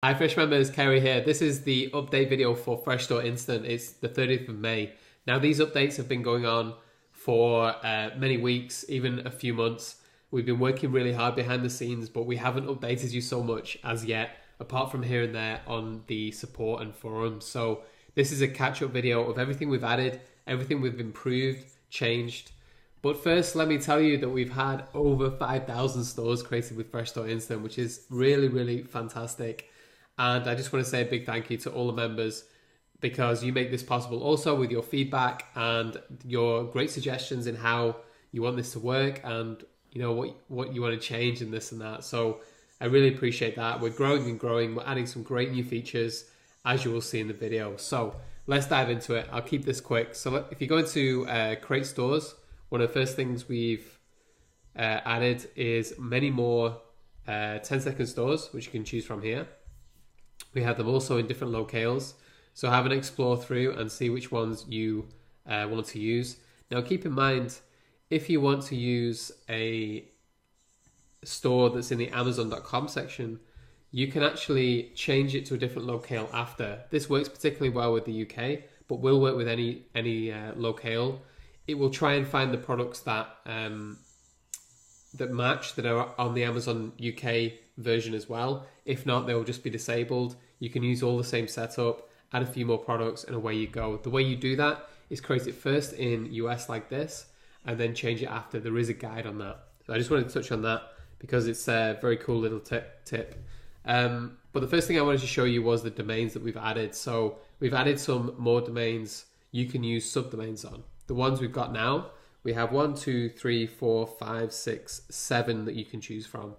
Hi Fresh members, Kerry here. This is the update video for Fresh Store Instant. It's the 30th of May. Now these updates have been going on for many weeks, even a few months. We've been working really hard behind the scenes, but we haven't updated you so much as yet, apart from here and there on the support and forum. So this is a catch-up video of everything we've added, everything we've improved, changed. But first, let me tell you that we've had over 5,000 stores created with Fresh Store Instant, which is really, really fantastic. And I just want to say a big thank you to all the members because you make this possible also with your feedback and your great suggestions in how you want this to work and you know what you want to change and this and that. So I really appreciate that. We're growing and growing. We're adding some great new features as you will see in the video. So let's dive into it. I'll keep this quick. So if you go into Create Stores, one of the first things we've added is many more 10-second stores, which you can choose from here. We have them also in different locales. So have an explore through and see which ones you want to use. Now keep in mind, if you want to use a store that's in the Amazon.com section, you can actually change it to a different locale after. This works particularly well with the UK, but will work with any locale. It will try and find the products that that match, that are on the Amazon UK version as well. If not, they will just be disabled. You can use all the same setup, add a few more products, and away you go. The way you do that is create it first in US like this, and then change it after. There is a guide on that. So I just wanted to touch on that because it's a very cool little tip. But the first thing I wanted to show you was the domains that we've added. So we've added some more domains you can use subdomains on. The ones we've got now, we have 1, 2, 3, 4, 5, 6, 7 that you can choose from.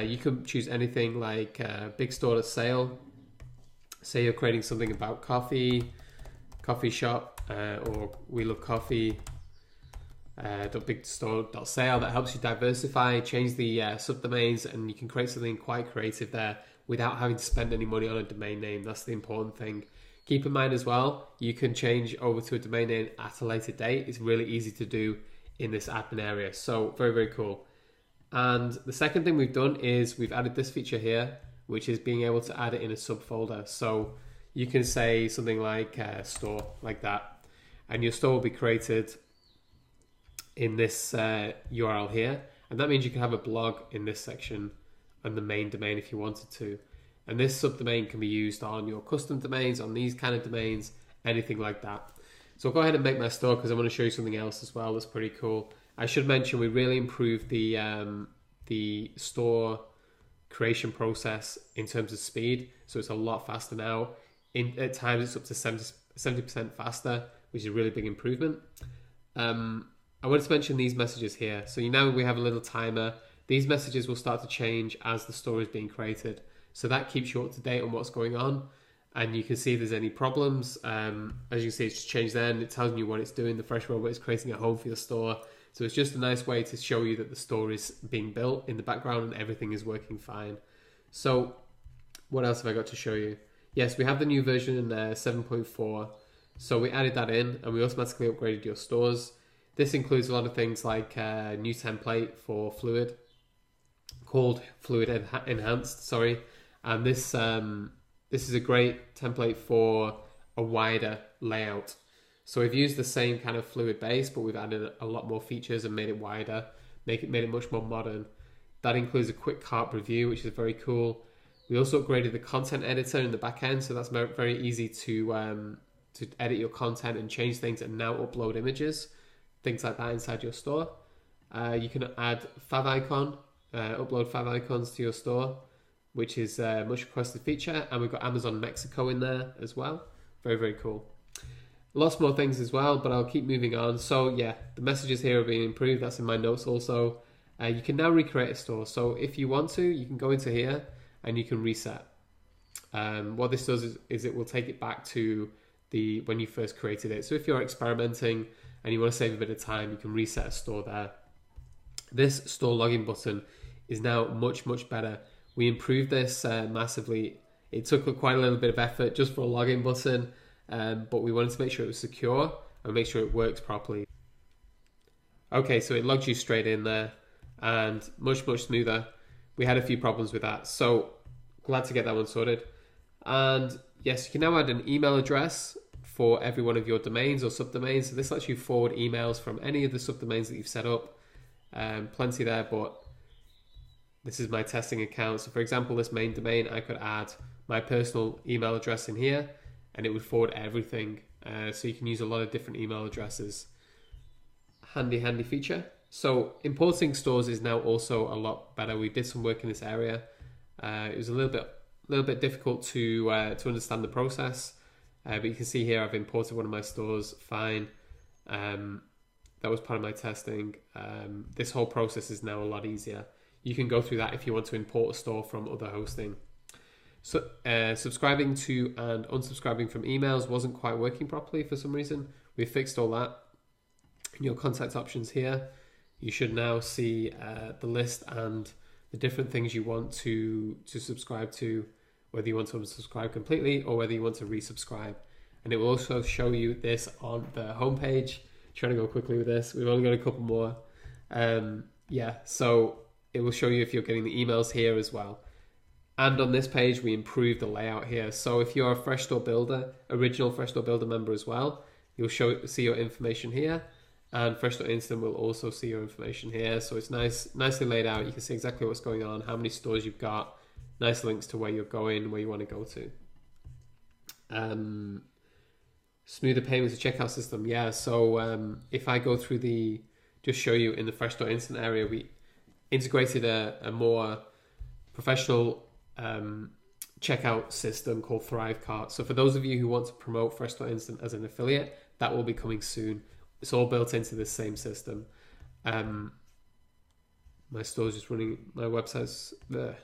You can choose anything like big store to sale. Say you're creating something about coffee shop, or we love coffee. Big store.sale. That helps you diversify, change the subdomains, and you can create something quite creative there without having to spend any money on a domain name. That's the important thing. Keep in mind as well, you can change over to a domain name at a later date. It's really easy to do in this admin area. So very, very cool. And the second thing we've done is we've added this feature here, which is being able to add it in a subfolder. So you can say something like store, like that, and your store will be created in this URL here. And that means you can have a blog in this section and the main domain if you wanted to. And this subdomain can be used on your custom domains, on these kind of domains, anything like that. So I'll go ahead and make my store because I want to show you something else as well that's pretty cool. I should mention we really improved the store creation process in terms of speed. So it's a lot faster now. At times it's up to 70% faster, which is a really big improvement. I wanted to mention these messages here. So now we have a little timer. These messages will start to change as the store is being created. So that keeps you up to date on what's going on. And you can see if there's any problems. As you can see, it's just changed there and it tells you what it's doing. The Fresh Robot is creating a home for your store. So it's just a nice way to show you that the store is being built in the background and everything is working fine. So what else have I got to show you? Yes, we have the new version in 7.4. So we added that in and we automatically upgraded your stores. This includes a lot of things like a new template for Fluid, called Fluid Enhanced, sorry. And this is a great template for a wider layout. So we've used the same kind of Fluid base, but we've added a lot more features and made it wider, made it much more modern. That includes a quick cart review, which is very cool. We also upgraded the content editor in the back end, so that's very easy to edit your content and change things and now upload images, things like that inside your store. You can add favicon, upload favicons to your store, which is a much requested feature, and we've got Amazon Mexico in there as well. Very, very cool. Lots more things as well, but I'll keep moving on. So yeah, the messages here are being improved. That's in my notes also. You can now recreate a store. So if you want to, you can go into here and you can reset. What this does is it will take it back to when you first created it. So if you're experimenting and you want to save a bit of time, you can reset a store there. This store login button is now much, much better. We improved this massively. It took quite a little bit of effort just for a login button, but we wanted to make sure it was secure and make sure it works properly. Okay, so it logged you straight in there and much, much smoother. We had a few problems with that. So glad to get that one sorted. And yes, you can now add an email address for every one of your domains or subdomains. So this lets you forward emails from any of the subdomains that you've set up. Plenty there, but this is my testing account. So for example, this main domain, I could add my personal email address in here and it would forward everything. So you can use a lot of different email addresses. Handy feature. So importing stores is now also a lot better. We did some work in this area. It was a little bit difficult to understand the process, but you can see here I've imported one of my stores fine. That was part of my testing. This whole process is now a lot easier. You can go through that if you want to import a store from other hosting. So subscribing to and unsubscribing from emails wasn't quite working properly for some reason. We fixed all that. In your contact options here, you should now see the list and the different things you want to subscribe to, whether you want to unsubscribe completely or whether you want to resubscribe. And it will also show you this on the homepage. Trying to go quickly with this. We've only got a couple more. So it will show you if you're getting the emails here as well. And on this page, we improved the layout here. So if you're a Fresh Store Builder, original Fresh Store Builder member as well, you'll see your information here. And Fresh Store Instant will also see your information here. So it's nicely laid out. You can see exactly what's going on, how many stores you've got, nice links to where you're going, where you want to go to. Smoother payments to checkout system. Yeah, so if I go through just show you in the Fresh Store Instant area, we integrated a more professional checkout system called Thrivecart. So for those of you who want to promote Fresh Store Instant as an affiliate, that will be coming soon. It's all built into this same system. My store's just running, my website's there.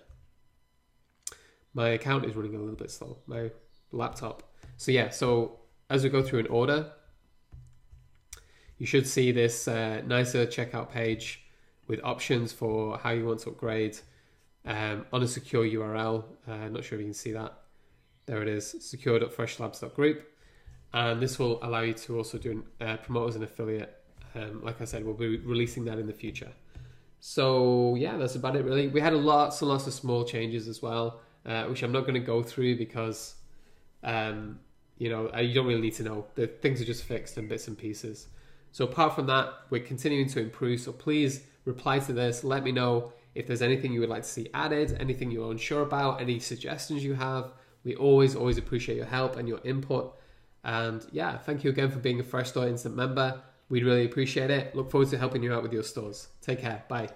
My account is running a little bit slow, my laptop. So yeah, so as we go through an order, you should see this nicer checkout page with options for how you want to upgrade on a secure URL. Not sure if you can see that. There it is, secure.freshlabs.group. And this will allow you to also promote as an affiliate. Like I said, we'll be releasing that in the future. So yeah, that's about it really. We had lots and lots of small changes as well, which I'm not going to go through because you don't really need to know. The things are just fixed in bits and pieces. So apart from that, we're continuing to improve. So please reply to this. Let me know if there's anything you would like to see added, anything you're unsure about, any suggestions you have. We always appreciate your help and your input. And yeah, thank you again for being a Fresh Store Instant member. We'd really appreciate it. Look forward to helping you out with your stores. Take care. Bye.